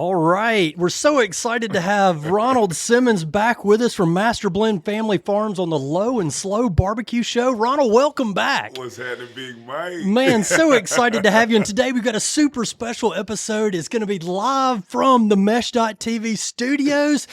All right. We're so excited to have Ronald Simmons back with us from Master Blend Family Farms on the Low and Slow BBQ Show. Ronald, welcome back. What's happening, Big Mike? Man, so excited to have you. And today we've got a super special episode. It's going to be live from the Mesh.TV studios.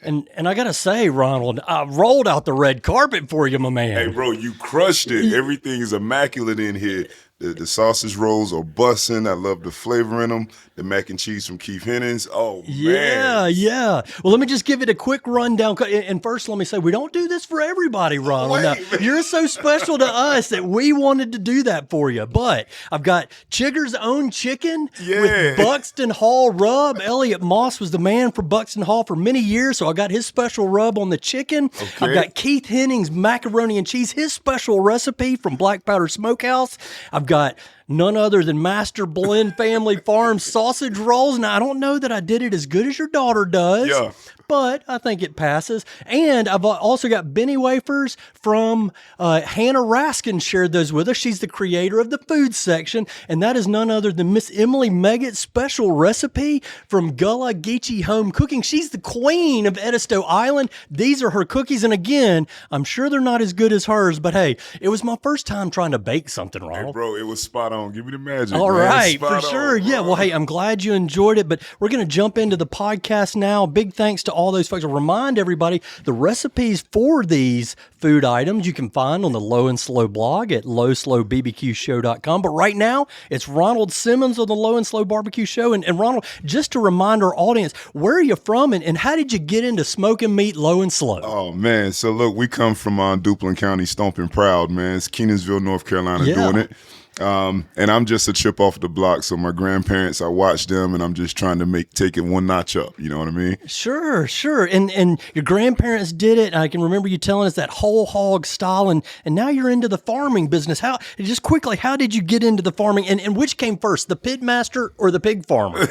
And I got to say, Ronald, I rolled out the red carpet for you, my man. Hey, bro, you crushed it. Everything is immaculate in here. The sausage rolls are busting. I love the flavor in them. The mac and cheese from Keith Hennings. Oh, man. Yeah. Well, let me just give it a quick rundown. And first, let me say, we don't do this for everybody, Ronald. Now, you're so special to us that we wanted to do that for you. But I've got Chigger's Own Chicken with Buxton Hall rub. Elliot Moss was the man for Buxton Hall for many years, so I got his special rub on the chicken. Okay. I've got Keith Hennings macaroni and cheese, his special recipe from Black Powder Smokehouse. I've got none other than Master Blend Family Farms sausage rolls. Now, I don't know that I did it as good as your daughter does, but I think it passes. And I've also got Benny Wafers from Hannah Raskin shared those with us. She's the creator of the food section, and that is none other than Miss Emily Meggett's special recipe from Gullah Geechee Home Cooking. She's the queen of Edisto Island. These are her cookies, and again, I'm sure they're not as good as hers, but hey, it was my first time trying to bake something, Ronald. Hey, bro, it was spot on. Give me the magic. All right, for spot sure. On, yeah, well, hey, I'm glad you enjoyed it, but we're going to jump into the podcast now. Big thanks to all those folks. I'll remind everybody, the recipes for these food items you can find on the Low and Slow blog at lowslowbbqshow.com. But right now, it's Ronald Simmons on the Low and Slow BBQ Show. And Ronald, just to remind our audience, where are you from and how did you get into smoking meat low and slow? Oh, man. So, look, we come from Duplin County, Stomping Proud, man. It's Kenansville, North Carolina doing it. And I'm just a chip off the block. So my grandparents, I watched them, and I'm just trying to take it one notch up. You know what I mean? Sure. And your grandparents did it. I can remember you telling us that whole hog style, and now you're into the farming business. How did you get into the farming, and which came first, the pig master or the pig farmer?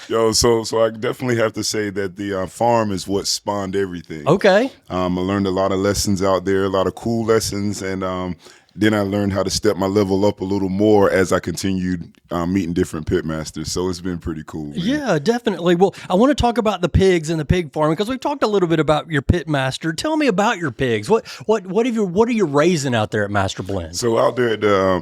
Yo, so I definitely have to say that the farm is what spawned everything. Okay. I learned a lot of lessons out there, a lot of cool lessons, and then I learned how to step my level up a little more as I continued meeting different pit masters. So it's been pretty cool, man. Yeah, definitely. Well, I want to talk about the pigs and the pig farming because we've talked a little bit about your pit master. Tell me about your pigs. What are you raising out there at Master Blend? So out there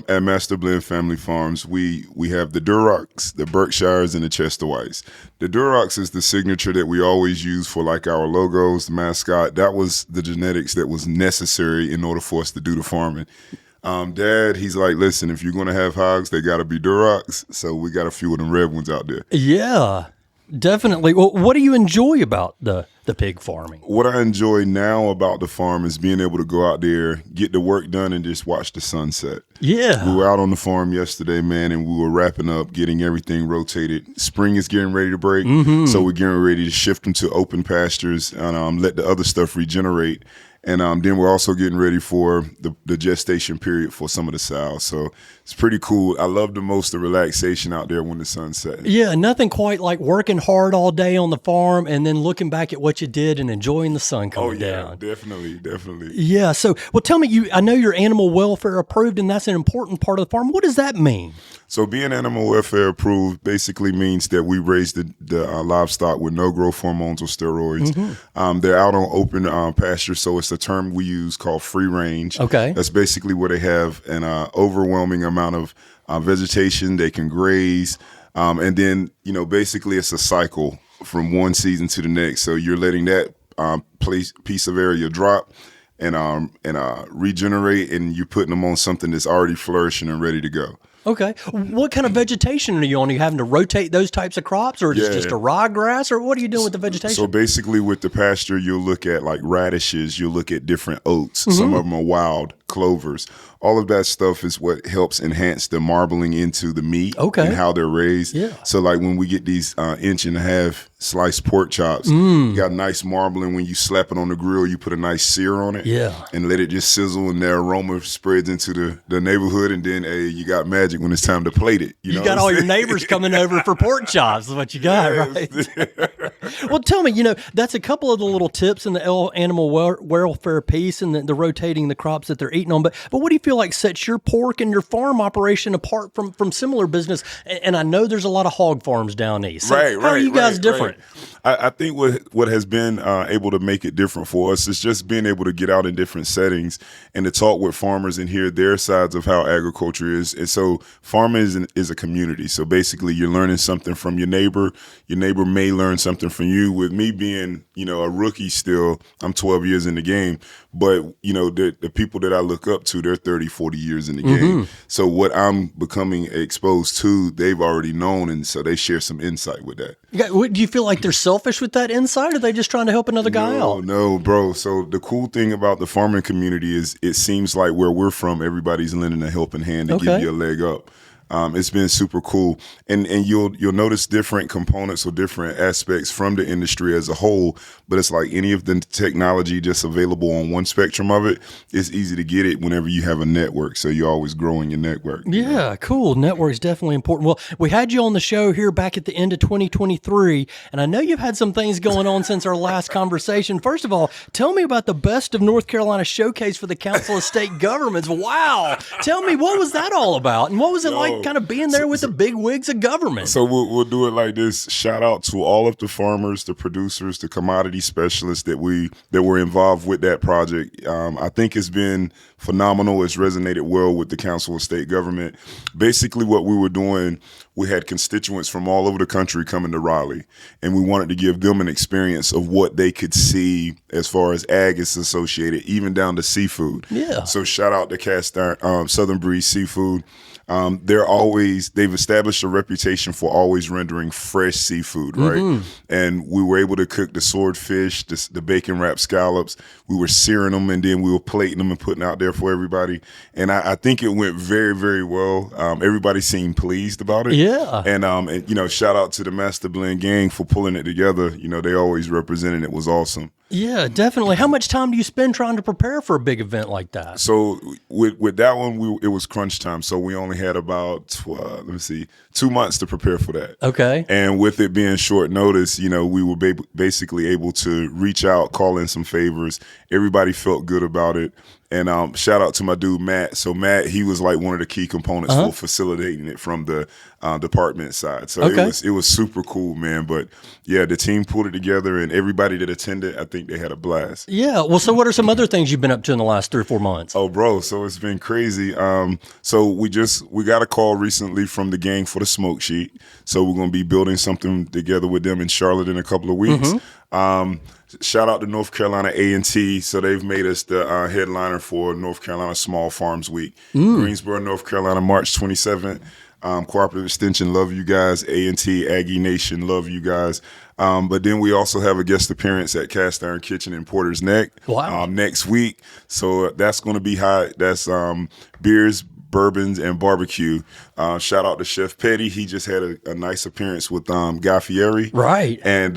at Master Blend Family Farms, we have the Durocs, the Berkshires, and the Chester Whites. The Durocs is the signature that we always use for like our logos, the mascot. That was the genetics that was necessary in order for us to do the farming. Dad, he's like, listen, if you're going to have hogs, they got to be Durocs. So we got a few of them red ones out there. Yeah, definitely. Well, what do you enjoy about the pig farming? What I enjoy now about the farm is being able to go out there, get the work done, and just watch the sunset. Yeah. We were out on the farm yesterday, man, and we were wrapping up, getting everything rotated. Spring is getting ready to break, so we're getting ready to shift them to open pastures and let the other stuff regenerate. And then we're also getting ready for the gestation period for some of the sows. So it's pretty cool. I love the most the relaxation out there when the sun's setting. Yeah, nothing quite like working hard all day on the farm and then looking back at what you did and enjoying the sun coming down. Definitely. Yeah, so, well, tell me, I know you're animal welfare approved, and that's an important part of the farm. What does that mean? So being animal welfare approved basically means that we raise the livestock with no growth hormones or steroids. They're out on open pasture, so it's a term we use called free range. Okay. That's basically where they have an overwhelming amount of vegetation. They can graze, and then basically it's a cycle from one season to the next. So you're letting that piece of area drop and regenerate, and you're putting them on something that's already flourishing and ready to go. Okay. What kind of vegetation are you on? Are you having to rotate those types of crops, or is it just a ryegrass, or what are you doing with the vegetation? So basically with the pasture, you'll look at like radishes, you'll look at different oats. Some of them are wild, clovers. All of that stuff is what helps enhance the marbling into the meat and how they're raised. Yeah. So like when we get these 1.5-inch sliced pork chops, you got nice marbling. When you slap it on the grill, you put a nice sear on it and let it just sizzle, and the aroma spreads into the neighborhood, and then you got magic when it's time to plate it. You got all your neighbors coming over for pork chops is what you got, right? Well, tell me, that's a couple of the little tips in the animal welfare piece and the rotating the crops that they're eating. eating on. But what do you feel like sets your pork and your farm operation apart from similar business? And I know there's a lot of hog farms down east. So how are you guys different? I think what has been able to make it different for us is just being able to get out in different settings and to talk with farmers and hear their sides of how agriculture is. And so farming is a community. So basically you're learning something from your neighbor. Your neighbor may learn something from you. With me being, a rookie still, I'm 12 years in the game. But, the people that I look up to, they're 30, 40 years in the game. So what I'm becoming exposed to, they've already known. And so they share some insight with that. Do you feel like they're selfish with that insight, or are they just trying to help another guy out? No, bro. So the cool thing about the farming community is it seems like where we're from, everybody's lending a helping hand to give you a leg up. It's been super cool, and you'll notice different components or different aspects from the industry as a whole. But it's like any of the technology just available on one spectrum of it. It's easy to get it whenever you have a network, so you're always growing your network. Yeah, cool. Network's definitely important. Well, we had you on the show here back at the end of 2023, and I know you've had some things going on since our last conversation. First of all, tell me about the Best of North Carolina showcase for the Council of State Governments. Wow! Tell me, what was that all about, and what was it like? Kind of being there with the big wigs of government. So we'll do it like this. Shout out to all of the farmers, the producers, the commodity specialists that were involved with that project. I think it's been phenomenal. It's resonated well with the Council of State Government. Basically what we were doing, we had constituents from all over the country coming to Raleigh, and we wanted to give them an experience of what they could see as far as ag is associated, even down to seafood. Yeah. So shout out to Cast Iron, Southern Breeze Seafood. They've established a reputation for always rendering fresh seafood, right? And we were able to cook the swordfish, the bacon wrapped scallops. We were searing them, and then we were plating them and putting out there for everybody. And I think it went very, very well. Everybody seemed pleased about it. Yeah. And shout out to the Master Blend gang for pulling it together. They always represented it. Was awesome. Yeah, definitely. How much time do you spend trying to prepare for a big event like that? So with that one, it was crunch time. So we only had about 2 months to prepare for that. Okay. And with it being short notice, we were basically able to reach out, call in some favors. Everybody felt good about it. And shout out to my dude, Matt. So Matt, he was like one of the key components for facilitating it from the department side. So it was super cool, man. But yeah, the team pulled it together, and everybody that attended, I think they had a blast. Yeah. Well, so what are some other things you've been up to in the last 3 or 4 months? Oh, bro. So it's been crazy. So we got a call recently from the gang for the Smoke Sheet. So we're going to be building something together with them in Charlotte in a couple of weeks. Shout out to North Carolina A&T. So they've made us the headliner for North Carolina Small Farms Week. Greensboro, North Carolina, March 27th. Cooperative Extension, love you guys. A&T, Aggie Nation, love you guys. But then we also have a guest appearance at Cast Iron Kitchen in Porter's Neck next week. So that's going to be hot. That's beers, bourbons, and barbecue. Shout out to Chef Petty. He just had a nice appearance with Guy Fieri. Right. And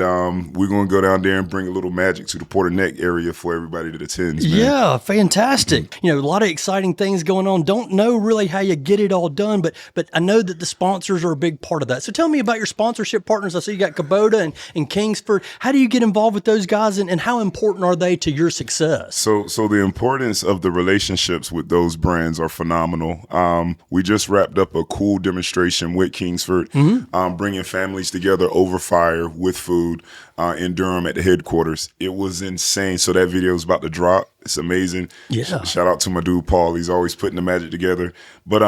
we're going to go down there and bring a little magic to the Porter Neck area for everybody that attends, man. Yeah, fantastic. A lot of exciting things going on. Don't know really how you get it all done, but I know that the sponsors are a big part of that. So tell me about your sponsorship partners. I see you got Kubota and Kingsford. How do you get involved with those guys, and how important are they to your success? So the importance of the relationships with those brands are phenomenal. We just wrapped up a cool demonstration with Kingsford, bringing families together over fire with food in Durham at the headquarters. It was insane. So that video is about to drop. It's amazing. Yeah. Shout out to my dude, Paul. He's always putting the magic together. But,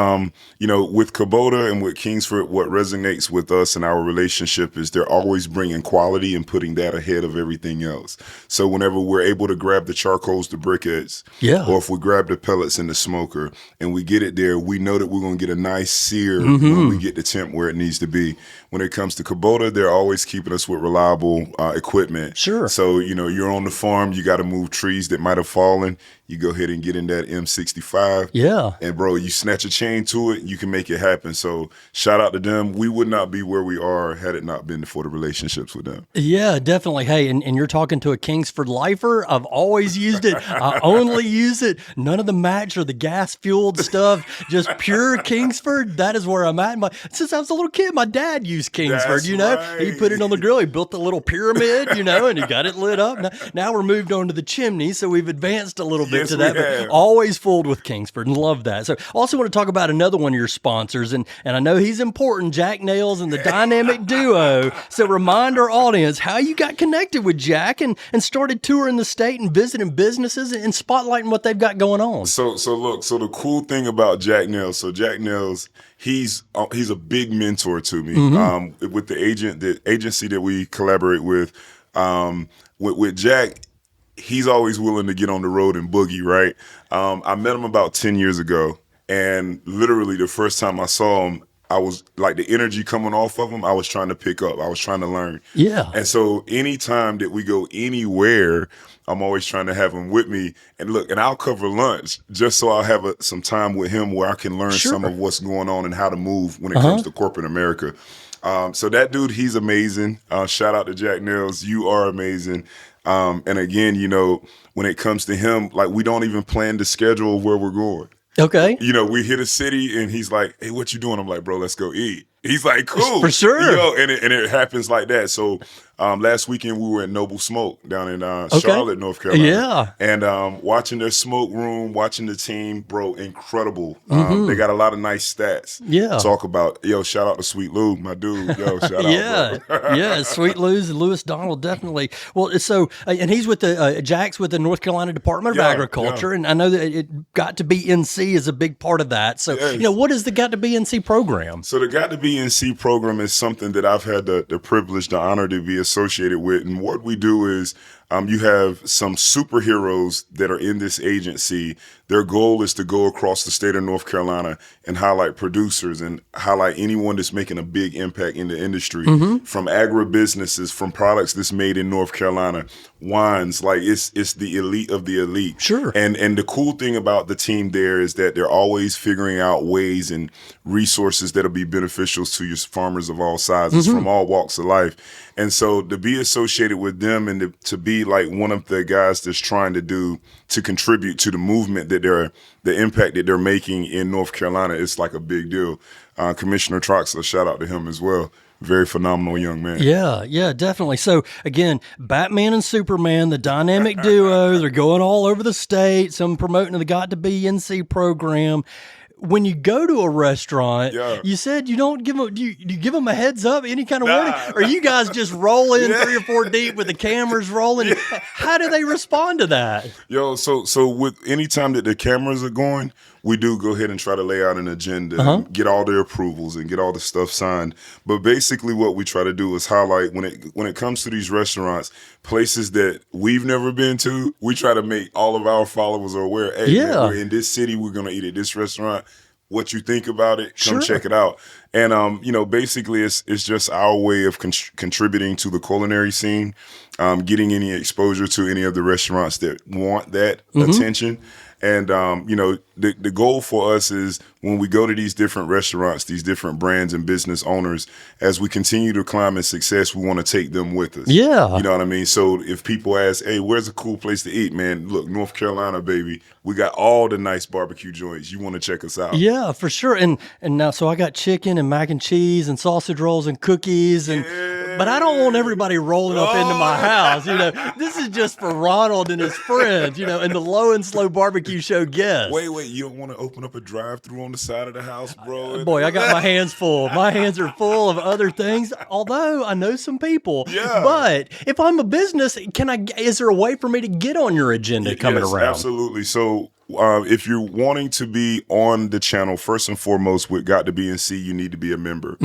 with Kubota and with Kingsford, what resonates with us and our relationship is they're always bringing quality and putting that ahead of everything else. So whenever we're able to grab the charcoals, the briquettes, or if we grab the pellets in the smoker and we get it there, we know that we're going to get a nice sear when we get the temp where it needs to be. When it comes to Kubota, they're always keeping us with reliable equipment. Sure. So, you're on the farm, you got to move trees that might have fallen. You go ahead and get in that M65. Yeah. And, bro, you snatch a chain to it, you can make it happen. So shout out to them. We would not be where we are had it not been for the relationships with them. Yeah, definitely. Hey, and you're talking to a Kingsford lifer. I've always used it. I only use it. None of the match or the gas-fueled stuff. Just pure Kingsford. That is where I'm at. Since I was a little kid, my dad used Kingsford, Right. He put it on the grill. He built a little pyramid, and he got it lit up. Now we're moved on to the chimney, so we've advanced advanced a little bit to that, but always fooled with Kingsford and love that. So also want to talk about another one of your sponsors, and I know he's important, Jack Nails and the Dynamic Duo. So remind our audience how you got connected with Jack and started touring the state and visiting businesses and spotlighting what they've got going on. So the cool thing about Jack Nails, he's a big mentor to me. With the agency that we collaborate with Jack, he's always willing to get on the road and boogie, right? I met him about 10 years ago, and literally the first time I saw him, I was like, the energy coming off of him, I was trying to pick up. I was trying to learn. Yeah. And so anytime that we go anywhere, I'm always trying to have him with me. And look, and I'll cover lunch just so I'll have some time with him where I can learn some of what's going on and how to move when it comes to corporate America. So that dude, he's amazing. Shout out to Jack Nails. You are amazing. And again, when it comes to him, like, we don't even plan the schedule of where we're going. Okay. We hit a city and he's like, hey, what you doing? I'm like, bro, let's go eat. He's like, cool. For sure. And it happens like that. So last weekend we were at Noble Smoke down in Charlotte, North Carolina. Yeah. And watching their smoke room, watching the team, bro, incredible. They got a lot of nice stats. Yeah. Talk about, shout out to Sweet Lou, my dude. Shout out, bro. Yeah, Sweet Lou's and Lewis Donald, definitely. Well, so, and he's with Jack's with the North Carolina Department of Agriculture. And I know that it Got to Be NC is a big part of that. So, what is the Got to Be NC program? So the Got to Be NC program is something that I've had the privilege, the honor to be associated with. And what we do is you have some superheroes that are in this agency. Their goal is to go across the state of North Carolina and highlight producers and highlight anyone that's making a big impact in the industry, from agribusinesses, from products that's made in North Carolina, wines. Like, it's the elite of the elite. Sure. And the cool thing about the team there is that they're always figuring out ways and resources that'll be beneficial to your farmers of all sizes, from all walks of life. And so to be associated with them and to be like one of the guys that's trying to contribute to the movement that the impact that they're making in North Carolina, it's like a big deal. Commissioner Troxler, shout out to him as well. Very phenomenal young man. Yeah, definitely. So again, Batman and Superman, the dynamic duo, they're going all over the state. Some promoting the Got to Be NC program. When you go to a restaurant, you said you don't give them. Do you give them a heads up, any kind of warning, or you guys just roll in 3 or 4 deep with the cameras rolling? How do they respond to that? So with any time that the cameras are going, we do go ahead and try to lay out an agenda, and get all their approvals and get all the stuff signed. But basically, what we try to do is highlight when it comes to these restaurants, places that we've never been to. We try to make all of our followers aware. Hey, man, we're in this city. We're gonna eat at this restaurant. What you think about it? Come check it out. And basically, it's just our way of contributing to the culinary scene, getting any exposure to any of the restaurants that want that attention. And, the goal for us is when we go to these different restaurants, these different brands and business owners, as we continue to climb in success, we want to take them with us. Yeah. You know what I mean? So if people ask, hey, where's a cool place to eat, man? Look, North Carolina, baby. We got all the nice barbecue joints. You want to check us out. Yeah, for sure. And now, so I got chicken and mac and cheese and sausage rolls and cookies but I don't want everybody rolling up into my house. This is just for Ronald and his friends, and the Low and Slow BBQ Show guests. Wait, you don't want to open up a drive-through on the side of the house, bro? Boy, I got my hands full. My hands are full of other things, although I know some people. Yeah. But if I'm a business, is there a way for me to get on your agenda coming around? Absolutely. So if you're wanting to be on the channel, first and foremost, with Got to Be NC, you need to be a member.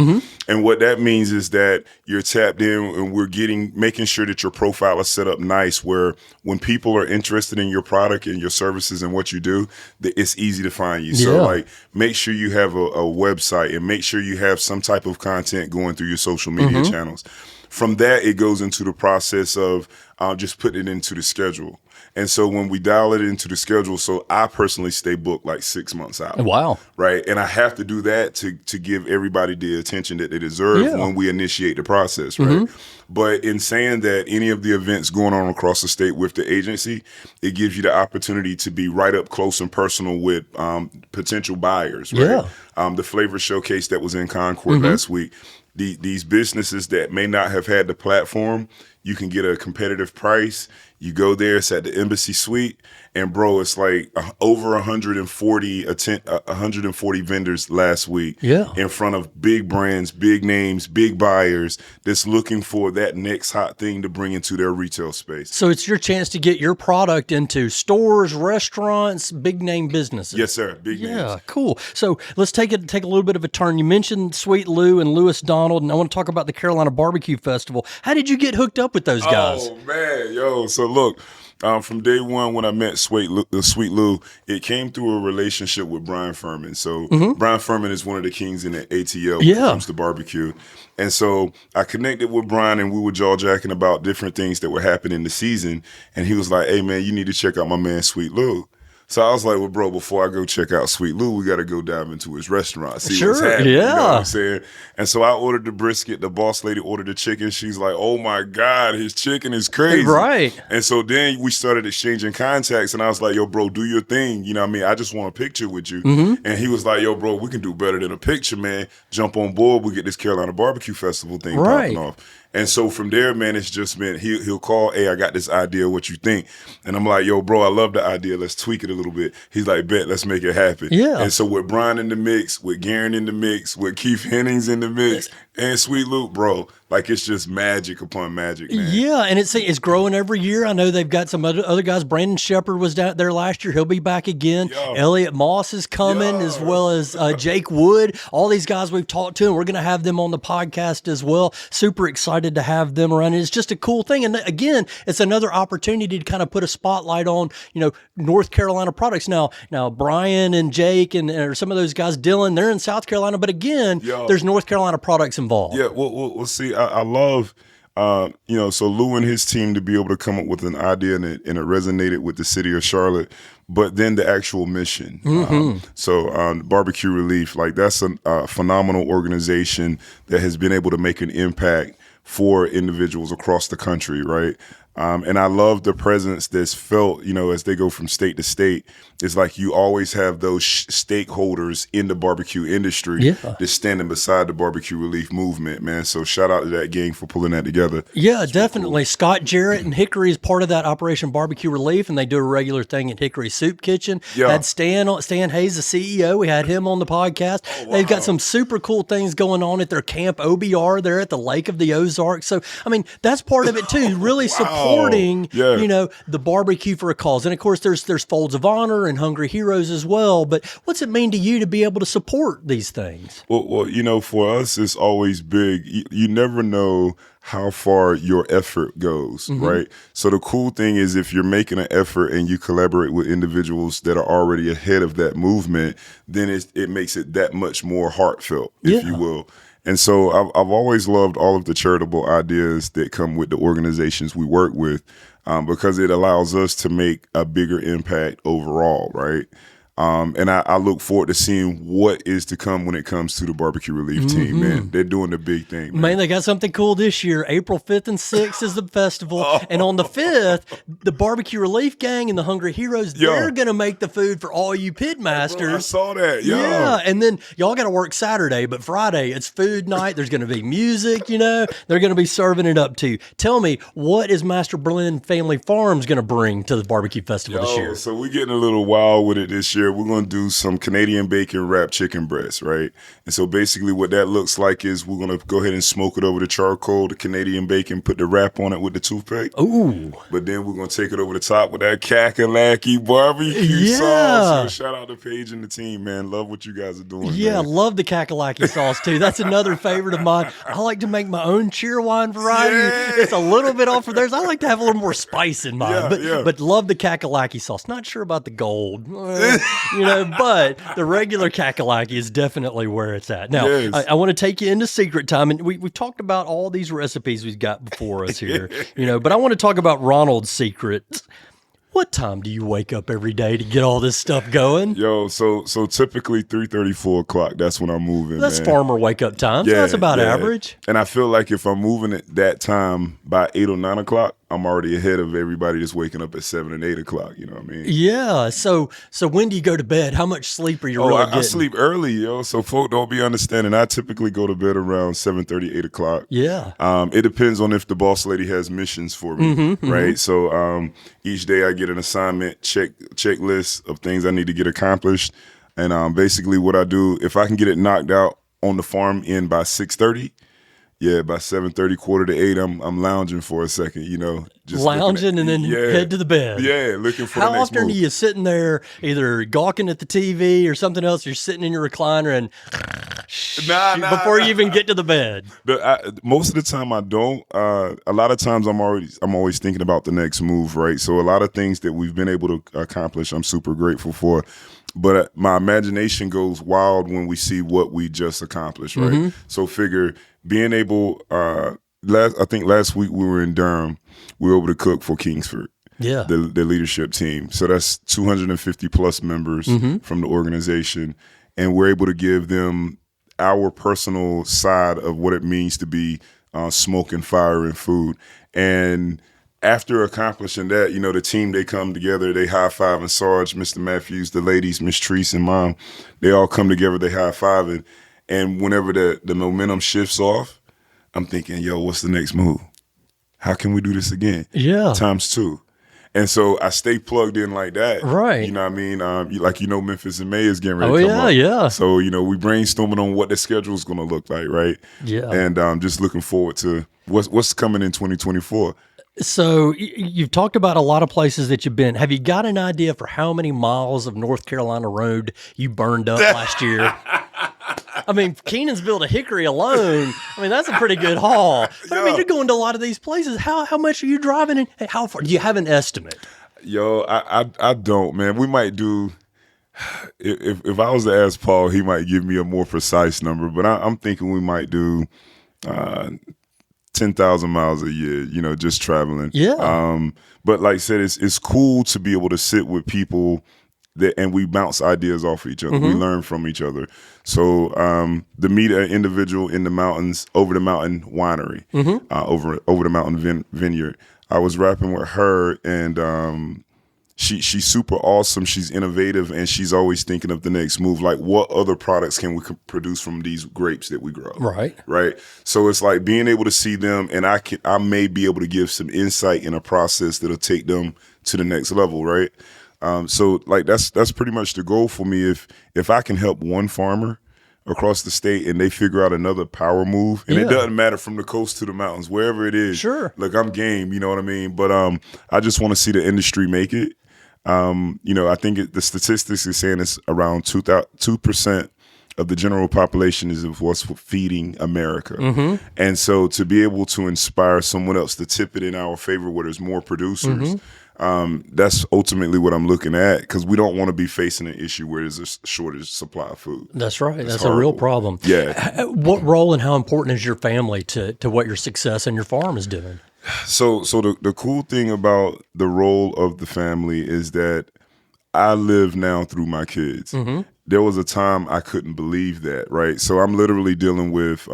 And what that means is that you're tapped in, and we're making sure that your profile is set up nice, where when people are interested in your product and your services and what you do, it's easy to find you. So make sure you have a website, and make sure you have some type of content going through your social media channels. From that, it goes into the process of just putting it into the schedule. And so when we dial it into the schedule, so I personally stay booked like 6 months out. Wow. Right. And I have to do that to give everybody the attention that they deserve when we initiate the process. Right. But in saying that, any of the events going on across the state with the agency, it gives you the opportunity to be right up close and personal with potential buyers. Right. Yeah. The flavor showcase that was in Concord last week. These businesses that may not have had the platform, You can get a competitive price. You go there, it's at the Embassy Suite, and bro, it's like over 140 vendors last week in front of big brands, big names, big buyers that's looking for that next hot thing to bring into their retail space. So it's your chance to get your product into stores, restaurants, big name businesses. Yes, sir. Big names. Yeah, cool. So let's take a little bit of a turn. You mentioned Sweet Lou and Lewis Donald, and I want to talk about the Carolina Barbecue Festival. How did you get hooked up with those guys? Oh man, so look, from day one when I met Sweet Lou, it came through a relationship with Brian Furman. So Brian Furman is one of the kings in the ATL when it comes to barbecue. And so I connected with Brian, and we were jaw-jacking about different things that were happening in the season. And he was like, hey man, you need to check out my man Sweet Lou. So I was like, well, bro, before I go check out Sweet Lou, we got to go dive into his restaurant, see what's happening. You know what I'm saying? And so I ordered the brisket. The boss lady ordered the chicken. She's like, oh, my God, his chicken is crazy. Right. And so then we started exchanging contacts, and I was like, yo, bro, do your thing. You know what I mean? I just want a picture with you. And he was like, yo, bro, we can do better than a picture, man. Jump on board. We get this Carolina Barbecue Festival thing popping off. And so from there, man, it's just been, he'll call, hey, I got this idea, what you think? And I'm like, yo, bro, I love the idea. Let's tweak it a little bit. He's like, bet, let's make it happen. Yeah. And so with Brian in the mix, with Garen in the mix, with Keith Hennings in the mix, and Sweet Luke, bro, like it's just magic upon magic, man. Yeah, and it's growing every year. I know they've got some other guys. Brandon Shepard was down there last year. He'll be back again. Elliot Moss is coming, as well as Jake Wood. All these guys we've talked to, and we're going to have them on the podcast as well. Super excited to have them around. It's just a cool thing. And again, it's another opportunity to kind of put a spotlight on, North Carolina products. Now Brian and Jake and some of those guys, Dylan, they're in South Carolina, but again, there's North Carolina products involved. Yeah, we'll see. I love, so Lou and his team to be able to come up with an idea and it resonated with the city of Charlotte, but then the actual mission. Barbecue Relief, like that's a phenomenal organization that has been able to make an impact for individuals across the country, right? And I love the presence that's felt, as they go from state to state. It's like you always have those stakeholders in the barbecue industry that's standing beside the barbecue relief movement, man. So shout out to that gang for pulling that together. Yeah, definitely. Cool. Scott Jarrett and Hickory is part of that Operation Barbecue Relief, and they do a regular thing at Hickory Soup Kitchen. Had Stan Hayes, the CEO. We had him on the podcast. Oh, wow. They've got some super cool things going on at their Camp OBR there at the Lake of the Ozarks. So, I mean, that's part of it too, really supporting, the barbecue for a cause. And of course, there's Folds of Honor and Hungry Heroes as well. But what's it mean to you to be able to support these things? Well, for us, it's always big. You never know how far your effort goes, right? So the cool thing is if you're making an effort and you collaborate with individuals that are already ahead of that movement, then it makes it that much more heartfelt, if you will. And so I've always loved all of the charitable ideas that come with the organizations we work with, because it allows us to make a bigger impact overall, right? And I look forward to seeing what is to come when it comes to the barbecue relief team, man. They're doing the big thing, man. They got something cool this year. April 5th and 6th is the festival. And on the 5th, the barbecue relief gang and the Hungry Heroes, they're going to make the food for all you pit masters. Bro, I saw that, Yeah, and then y'all got to work Saturday, but Friday, it's food night. There's going to be music, they're going to be serving it up too. Tell me, what is Master Blend Family Farms going to bring to the barbecue festival this year? So we're getting a little wild with it this year. We're going to do some Canadian bacon wrapped chicken breast, right? And so basically what that looks like is we're going to go ahead and smoke it over the charcoal, the Canadian bacon, put the wrap on it with the toothpick. Ooh. But then we're going to take it over the top with that kakalaki barbecue sauce. So shout out to Paige and the team, man. Love what you guys are doing. Yeah, man. Love the kakalaki sauce too. That's another favorite of mine. I like to make my own cheerwine variety. It's a little bit off of theirs. I like to have a little more spice in mine. But love the kakalaki sauce. Not sure about the gold. But the regular kakalaki is definitely where it's at. Now, I want to take you into secret time, and we've talked about all these recipes we've got before us here, but I want to talk about Ronald's secret. What time do you wake up every day to get all this stuff going? So typically 3:30, 4 o'clock, that's when I'm moving. That's farmer wake up time, so that's about average. And I feel like if I'm moving at that time by 8 or 9 o'clock, I'm already ahead of everybody that's waking up at 7 and 8 o'clock. You know what I mean? Yeah. So when do you go to bed? How much sleep are you really getting? I sleep early, yo. So folk don't be understanding. I typically go to bed around 7:30, 8 o'clock. Yeah. It depends on if the boss lady has missions for me, right? So each day I get an assignment checklist of things I need to get accomplished, and basically what I do, if I can get it knocked out on the farm end by 6:30. Yeah, by 7:30, quarter to 8, I'm lounging for a second, just lounging and then head to the bed. Yeah, looking for the next move. How often are you sitting there either gawking at the TV or something else? You're sitting in your recliner and before you even get to the bed. Most of the time I don't. A lot of times I'm always thinking about the next move, right? So a lot of things that we've been able to accomplish, I'm super grateful for. But my imagination goes wild when we see what we just accomplished, right? So figure being able, I think last week we were in Durham, we were able to cook for Kingsford, the leadership team. So that's 250 plus members from the organization. And we're able to give them our personal side of what it means to be smoke and fire and food. And after accomplishing that, the team, they come together, they high five, and Sarge, Mr. Matthews, the ladies, Miss Treese and Mom, they all come together, they high five. And whenever the momentum shifts off, I'm thinking, yo, what's the next move? How can we do this again? Yeah. Times 2. And so I stay plugged in like that. Right. You know what I mean? Memphis in May is getting ready to come up. Yeah. So, we brainstorming on what the schedule is going to look like, right? Yeah. And just looking forward to what's coming in 2024. So you've talked about a lot of places that you've been. Have you got an idea for how many miles of North Carolina road you burned up last year? I mean, Kenansville to Hickory alone, that's a pretty good haul. But you're going to a lot of these places. How much are you driving and how far? Do you have an estimate? Yo, I don't, man. We might do, if I was to ask Paul, he might give me a more precise number, but I'm thinking we might do 10,000 miles a year, just traveling. Yeah. But like I said, it's cool to be able to sit with people and we bounce ideas off of each other. We learn from each other. So to meet an individual in the mountains, over the mountain winery, over the mountain vineyard, I was rapping with her, and she's super awesome. She's innovative, and she's always thinking of the next move. Like, what other products can we produce from these grapes that we grow? Right. So it's like being able to see them, and I may be able to give some insight in a process that'll take them to the next level. Right. So like that's pretty much the goal for me. If I can help one farmer across the state and they figure out another power move, and it doesn't matter from the coast to the mountains, wherever it is. Sure. Look, I'm game, you know what I mean? But I just want to see the industry make it. I think the statistics is saying it's around 2% of the general population is of what's feeding America. And so to be able to inspire someone else to tip it in our favor where there's more producers, that's ultimately what I'm looking at, because we don't want to be facing an issue where there's a shortage supply of food. That's right. That's horrible. A real problem. Yeah. What role and how important is your family to what your success and your farm is doing? So the cool thing about the role of the family is that I live now through my kids. There was a time I couldn't believe that, right? So I'm literally dealing with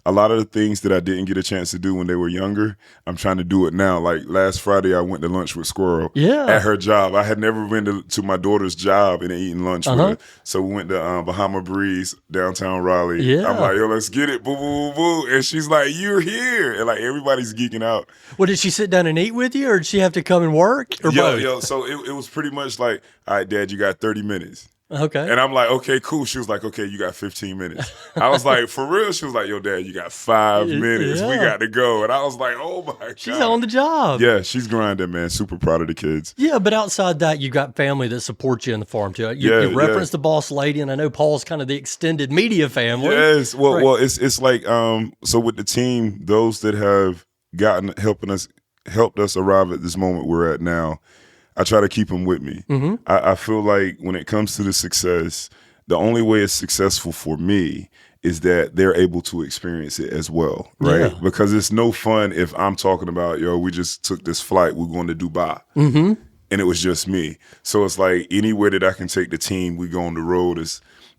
a lot of the things that I didn't get a chance to do when they were younger. I'm trying to do it now. Like last Friday, I went to lunch with Squirrel at her job. I had never been to my daughter's job and eaten lunch with her. So we went to Bahama Breeze, downtown Raleigh. Yeah. I'm like, yo, let's get it, boo, boo, boo. And she's like, you're here. And like everybody's geeking out. Well, did she sit down and eat with you, or did she have to come and work, or both? So it was pretty much like, all right, Dad, you got 30 minutes. Okay. And I'm like, okay, cool. She was like, okay, you got 15 minutes. I was like, for real? She was like, yo, Dad, you got 5 minutes. We got to go. And I was like, oh my God. She's on the job. Yeah, she's grinding, man. Super proud of the kids. Yeah, but outside that, you got family that supports you in the farm too. You referenced the boss lady, and I know Paul's kind of the extended media family. Yes. Well, it's like, so with the team, those that have helped us arrive at this moment we're at now, I try to keep them with me. I feel like when it comes to the success, the only way it's successful for me is that they're able to experience it as well, right? Yeah. Because it's no fun if I'm talking about, yo, we just took this flight, we're going to Dubai. And it was just me. So it's like anywhere that I can take the team, we go on the road.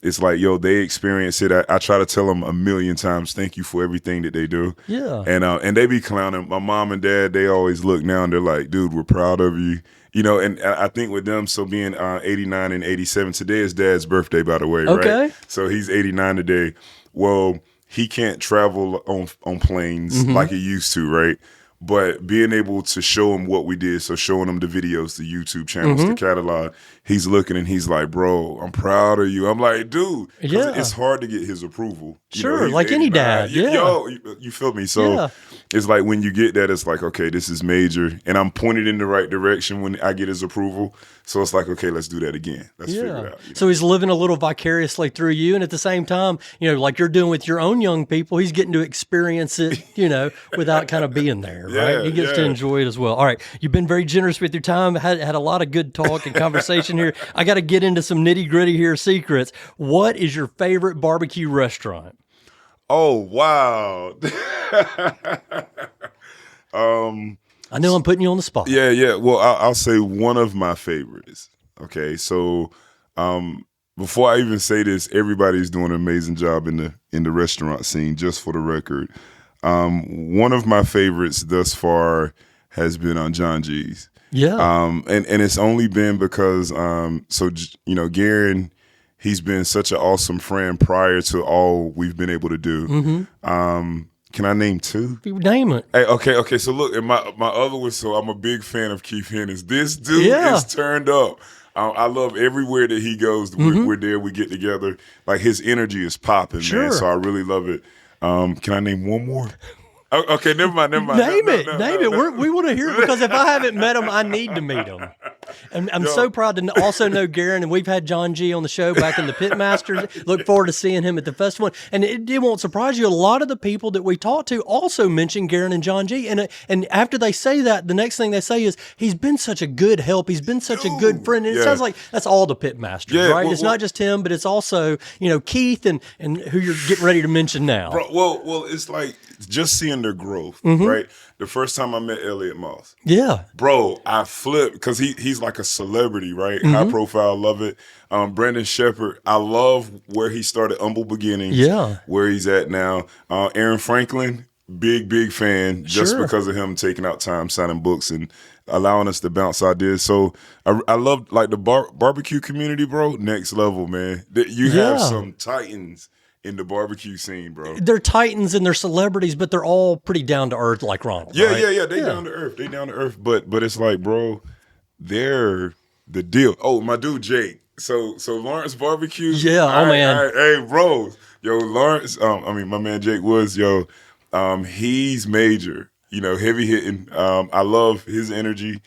it's like, yo, they experience it. I try to tell them a million times, thank you for everything that they do. Yeah. And they be clowning. My mom and dad, they always look now and they're like, dude, we're proud of you. You know, and I think with them, so being 89 and 87, today is Dad's birthday, by the way, right? So he's 89 today. Well, he can't travel on planes like he used to, right? But being able to show him what we did, so showing him the videos, the YouTube channels, the catalog, he's looking and he's like, bro, I'm proud of you. I'm like, dude, it's hard to get his approval. Sure, like any dad. Yo, you feel me? So it's like when you get that, it's like, okay, this is major. And I'm pointed in the right direction when I get his approval. So it's like, okay, let's do that again. Let's figure it out. So he's living a little vicariously through you. And at the same time, you know, like you're doing with your own young people, he's getting to experience it, you know, without kind of being there, right? He gets to enjoy it as well. All right. You've been very generous with your time. Had a lot of good talk and conversation here. I got to get into some nitty gritty here, secrets. What is your favorite barbecue restaurant? Oh, wow. I know I'm putting you on the spot. Yeah. Well, I'll say one of my favorites. Okay, so before I even say this, everybody's doing an amazing job in the restaurant scene. Just for the record, one of my favorites thus far has been on John G's. Yeah. And it's only been because Garen, he's been such an awesome friend prior to all we've been able to do. Can I name two? Name it. Hey, okay. So look, and my other one. So I'm a big fan of Keith Hennis. This dude is turned up. I love everywhere that he goes. We're there. We get together. Like his energy is popping, man. So I really love it. Can I name one more? Okay, never mind. Name it. We want to hear it because if I haven't met him, I need to meet him. And I'm so proud to also know Garen, and we've had John G on the show back in the Pitmasters. Look forward to seeing him at the festival. And it won't surprise you, a lot of the people that we talked to also mention Garen and John G. And after they say that, the next thing they say is, he's been such a good help. He's been such a good friend. And it sounds like that's all the Pitmasters, right? It's not just him, but it's also, you know, Keith and who you're getting ready to mention now. Bro, well, it's like just seeing their growth, right? The first time I met Elliot Moss. Yeah. Bro, I flipped because he's like a celebrity, right? High profile, love it. Brandon Shepard, I love where he started, humble beginnings. Yeah. Where he's at now. Aaron Franklin, big fan, just because of him taking out time, signing books, and allowing us to bounce ideas. So I love like the barbecue community, bro. Next level, man. You have some titans in the barbecue scene, bro. They're titans and they're celebrities, but they're all pretty down to earth like Ronald. Yeah, right? They down to earth. They down to earth. But it's like, bro, they're the deal. Oh, my dude Jake. So Lawrence Barbecue. Yeah, man. Hey, bro. Yo, Lawrence, my man Jake Woods, he's major, you know, heavy hitting. I love his energy.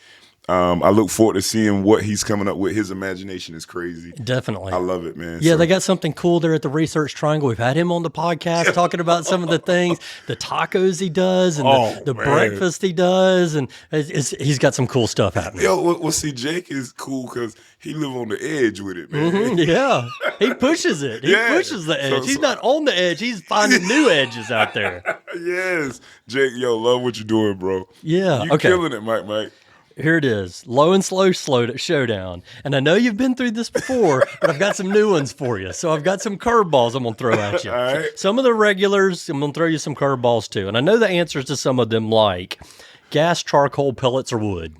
I look forward to seeing what he's coming up with. His imagination is crazy. Definitely. I love it, man. Yeah, they got something cool there at the Research Triangle. We've had him on the podcast talking about some of the things, the tacos he does and the breakfast he does. And he's got some cool stuff happening. Yo, well, see, Jake is cool because he live on the edge with it, man. Yeah. He pushes it. He pushes the edge. He's not on the edge. He's finding new edges out there. Yes. Jake, love what you're doing, bro. Yeah. You killing it, Mike. Here it is, Low and Slow Showdown. And I know you've been through this before, but I've got some new ones for you. So I've got some curveballs I'm going to throw at you. All right. Some of the regulars, I'm going to throw you some curveballs too. And I know the answers to some of them, like gas, charcoal, pellets, or wood.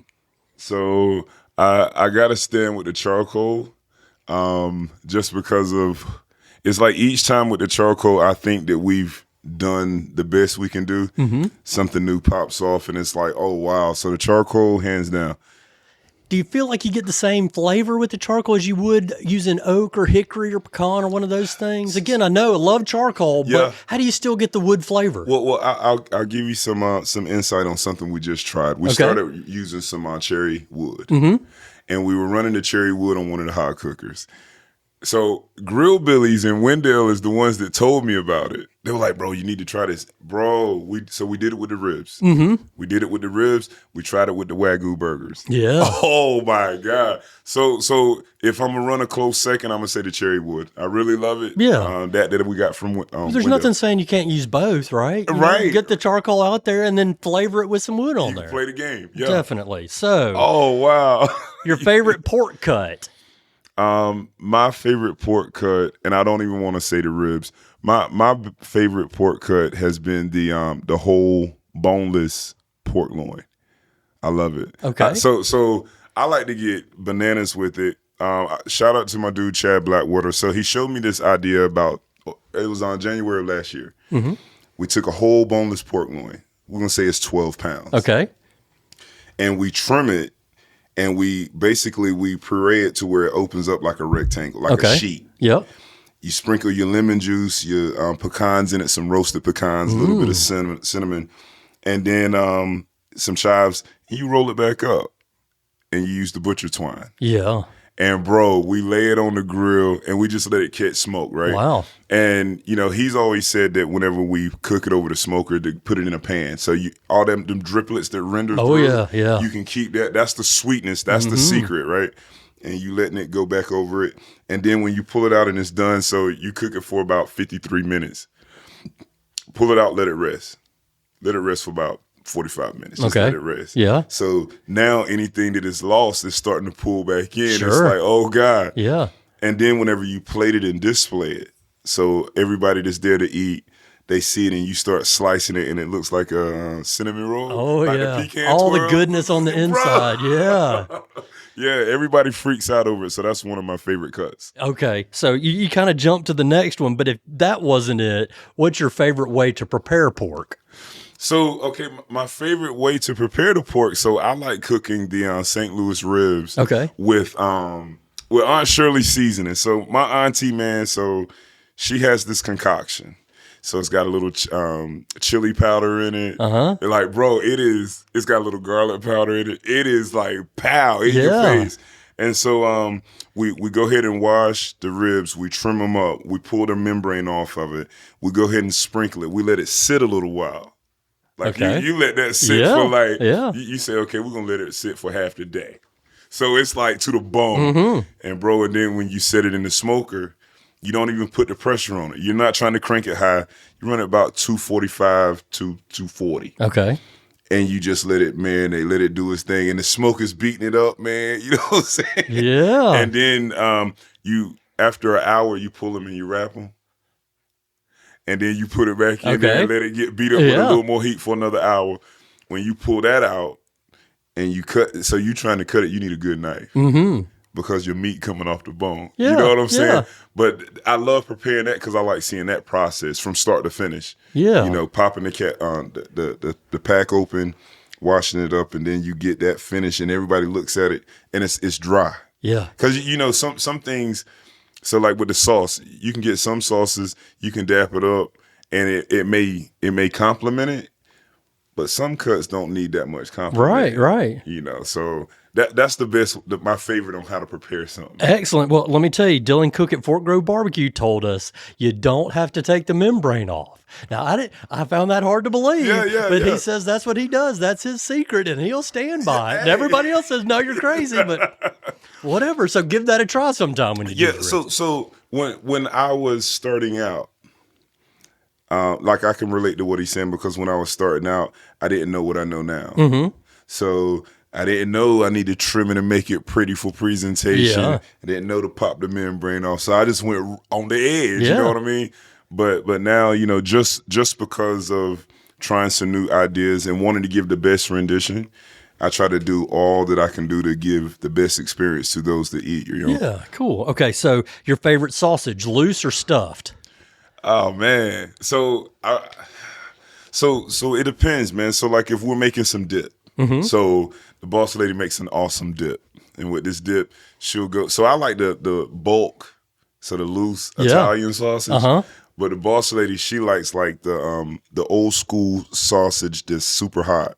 So I got to stand with the charcoal just because of, it's like each time with the charcoal, I think that we've done the best we can do. Something new pops off and it's like, oh wow. So the charcoal, hands down. Do you feel like you get the same flavor with the charcoal as you would using oak or hickory or pecan or one of those things? Again, I love charcoal, but how do you still get the wood flavor? Well, I'll give you some insight on something we just tried. We started using some cherry wood, and we were running the cherry wood on one of the hot cookers. So Grill Billy's in Wendell is the ones that told me about it. They were like, bro, you need to try this. Bro, we did it with the ribs. We did it with the ribs. We tried it with the Wagyu burgers. Yeah. Oh, my God. So if I'm going to run a close second, I'm going to say the cherry wood. I really love it. Yeah. That we got from There's Wendell. Nothing saying you can't use both, right? You get the charcoal out there and then flavor it with some wood on there. Play the game. Yeah. Definitely. So. Oh, wow. Your favorite pork cut? My favorite pork cut, and I don't even want to say the ribs. My favorite pork cut has been the whole boneless pork loin. I love it. Okay. So I like to get bananas with it. Shout out to my dude Chad Blackwater. So he showed me this idea about, it was on January of last year. Mm-hmm. We took a whole boneless pork loin. We're gonna say it's 12 pounds. Okay. And we trim it, and we puree it to where it opens up like a rectangle, like a sheet. Yep. You sprinkle your lemon juice, your pecans in it, some roasted pecans, a little bit of cinnamon, and then some chives, and you roll it back up, and you use the butcher twine. Yeah. And bro, we lay it on the grill, and we just let it catch smoke, right? Wow. And he's always said that whenever we cook it over the smoker, to put it in a pan, so all them driplets that render through, yeah, you can keep that. That's the sweetness. That's the secret, right? And you letting it go back over it, and then when you pull it out and it's done, so you cook it for about 53 minutes. Pull it out, let it rest. Let it rest for about 45 minutes. Just let it rest. Yeah. So now anything that is lost is starting to pull back in. Sure. It's like, oh God. Yeah. And then whenever you plate it and display it, so everybody that's there to eat, they see it and you start slicing it and it looks like a cinnamon roll. Oh, like yeah. the pecan all twirl. The goodness on the inside. Yeah. Yeah, everybody freaks out over it. So that's one of my favorite cuts. Okay. So you kind of jump to the next one, but if that wasn't it, what's your favorite way to prepare pork? So, okay, my favorite way to prepare the pork, so I like cooking the St. Louis ribs with Aunt Shirley seasoning. So my auntie, man, so she has this concoction. So it's got a little chili powder in it. Like, bro, it's got a little garlic powder in it. It is like pow in your face. And so we go ahead and wash the ribs. We trim them up. We pull the membrane off of it. We go ahead and sprinkle it. We let it sit a little while. Like you let that sit for like, you say, okay, we're going to let it sit for half the day. So it's like to the bone. And bro, and then when you set it in the smoker, you don't even put the pressure on it. You're not trying to crank it high. You run it about 245 to 240. Okay. And you just let it marinate, let it do its thing. And the smoke is beating it up, man. You know what I'm saying? Yeah. And then after an hour, you pull them and you wrap them. And then you put it back in there and let it get beat up with a little more heat for another hour. When you pull that out and you cut, so you trying to cut it, you need a good knife. Because your meat coming off the bone. You know what I'm saying? But I love preparing that because I like seeing that process from start to finish. Yeah. Popping the pack open, washing it up, and then you get that finish and everybody looks at it and it's dry. Yeah. Because, some things, so like with the sauce, you can get some sauces, you can dap it up and it may complement it, but some cuts don't need that much compliment. Right. So that's the best, my favorite on how to prepare something. Excellent. Well, let me tell you, Dylan Cook at Fork Grove Barbecue told us you don't have to take the membrane off. Now, I found that hard to believe, but he says that's what he does. That's his secret, and he'll stand by it. And everybody else says, no, you're crazy, but whatever. So give that a try sometime when you do it. So when I was starting out, like I can relate to what he's saying because when I was starting out, I didn't know what I know now. So I didn't know I need to trim it and make it pretty for presentation. I didn't know to pop the membrane off. So I just went on the edge, you know what I mean? But now, just because of trying some new ideas and wanting to give the best rendition, I try to do all that I can do to give the best experience to those that eat. Yeah, cool. Okay, so your favorite sausage, loose or stuffed? Oh man, so it depends, man. So like if we're making some dip, so the boss lady makes an awesome dip, and with this dip, she'll go. So I like the bulk, so the loose Italian sausage. But the boss lady, she likes like the old school sausage that's super hot.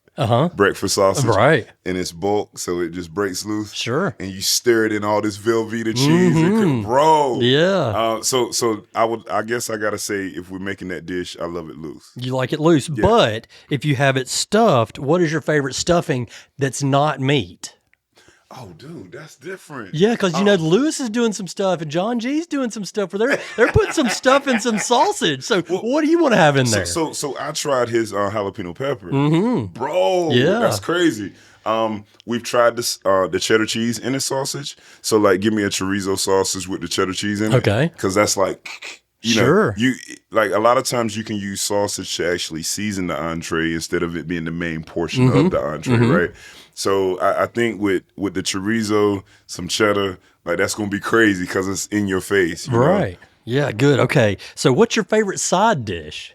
Breakfast sausage. Right. And it's bulk, so it just breaks loose. Sure. And you stir it in all this Velveeta cheese. Bro. Yeah. So I guess I gotta say, if we're making that dish, I love it loose. You like it loose. Yeah. But if you have it stuffed, what is your favorite stuffing that's not meat? Oh, dude, that's different. Yeah, because you know Lewis is doing some stuff and John G's doing some stuff where they're putting some stuff in some sausage. So what do you want to have in there? So I tried his jalapeno pepper, bro. Yeah, that's crazy. We've tried this the cheddar cheese in the sausage. So like, give me a chorizo sausage with the cheddar cheese in it. Okay, because that's like. You know, you like a lot of times you can use sausage to actually season the entree instead of it being the main portion of the entree, right? So I think with the chorizo, some cheddar, like that's gonna be crazy because it's in your face, right? Know? Yeah, good. Okay, so what's your favorite side dish?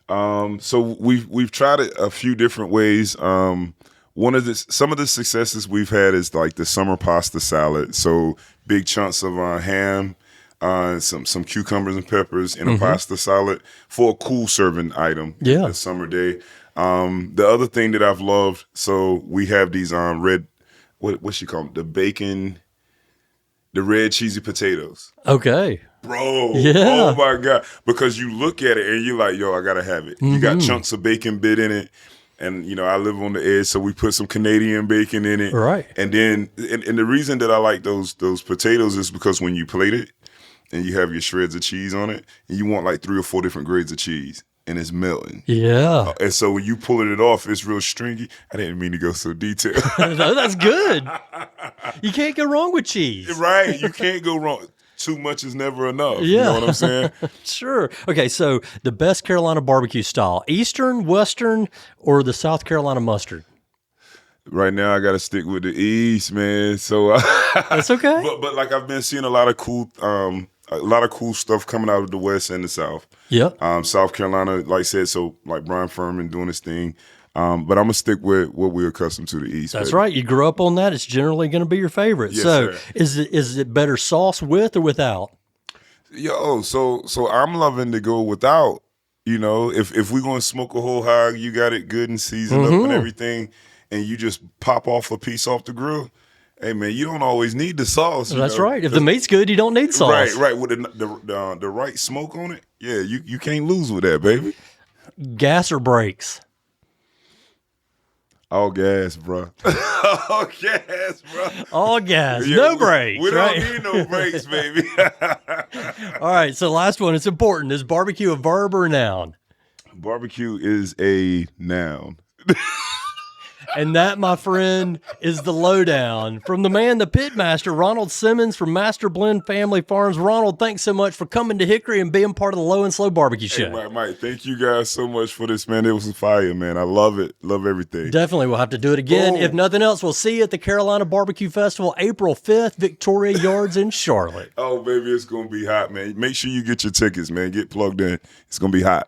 So we've tried it a few different ways. Some of the successes we've had is like the summer pasta salad. So big chunks of ham. Some cucumbers and peppers in a pasta salad for a cool serving item. Yeah, this summer day. The other thing that I've loved, so we have these red, what she call them? The red cheesy potatoes. Okay, bro. Yeah. Oh my god! Because you look at it and you're like, yo, I gotta have it. You got chunks of bacon bit in it. And, you know, I live on the edge, so we put some Canadian bacon in it. Right. And then, and the reason that I like those potatoes is because when you plate it, and you have your shreds of cheese on it, and you want like 3 or 4 different grades of cheese, and it's melting. Yeah. And so when you pulling it off, it's real stringy. I didn't mean to go so detailed. No, that's good. You can't go wrong with cheese. Right. You can't go wrong. Too much is never enough. Yeah. You know what I'm saying? Sure. Okay, so the best Carolina barbecue style, Eastern, Western, or the South Carolina mustard? Right now, I got to stick with the East, man. So that's okay. But like I've been seeing a lot of cool stuff coming out of the West and the South. Yeah. South Carolina, like I said, so like Brian Furman doing his thing. But I'm gonna stick with what we're accustomed to, the East. That's baby. right. You grew up on that. It's generally going to be your favorite. Yes, so, sir. is it better sauce with or without? Yo, so I'm loving to go without. You know, if we're gonna smoke a whole hog, you got it good and seasoned up and everything, and you just pop off a piece off the grill. Hey man, you don't always need the sauce. That's right. If the meat's good, you don't need sauce. Right. With the right smoke on it, yeah, you can't lose with that, baby. Gas or brakes? All gas, bro. All gas, bro. All gas. Yeah, no brakes. We right? don't need no brakes, baby. All right. So last one. It's important. Is barbecue a verb or a noun? Barbecue is a noun. And that, my friend, is the lowdown from the man, the pitmaster, Ronald Simmons from Master Blend Family Farms. Ronald, thanks so much for coming to Hickory and being part of the Low and Slow BBQ Show. Hey, Mike, thank you guys so much for this, man. It was fire, man. I love it. Love everything. Definitely. We'll have to do it again. Boom. If nothing else, we'll see you at the Carolina Barbecue Festival, April 5th, Victoria Yards in Charlotte. Oh, baby, it's going to be hot, man. Make sure you get your tickets, man. Get plugged in. It's going to be hot.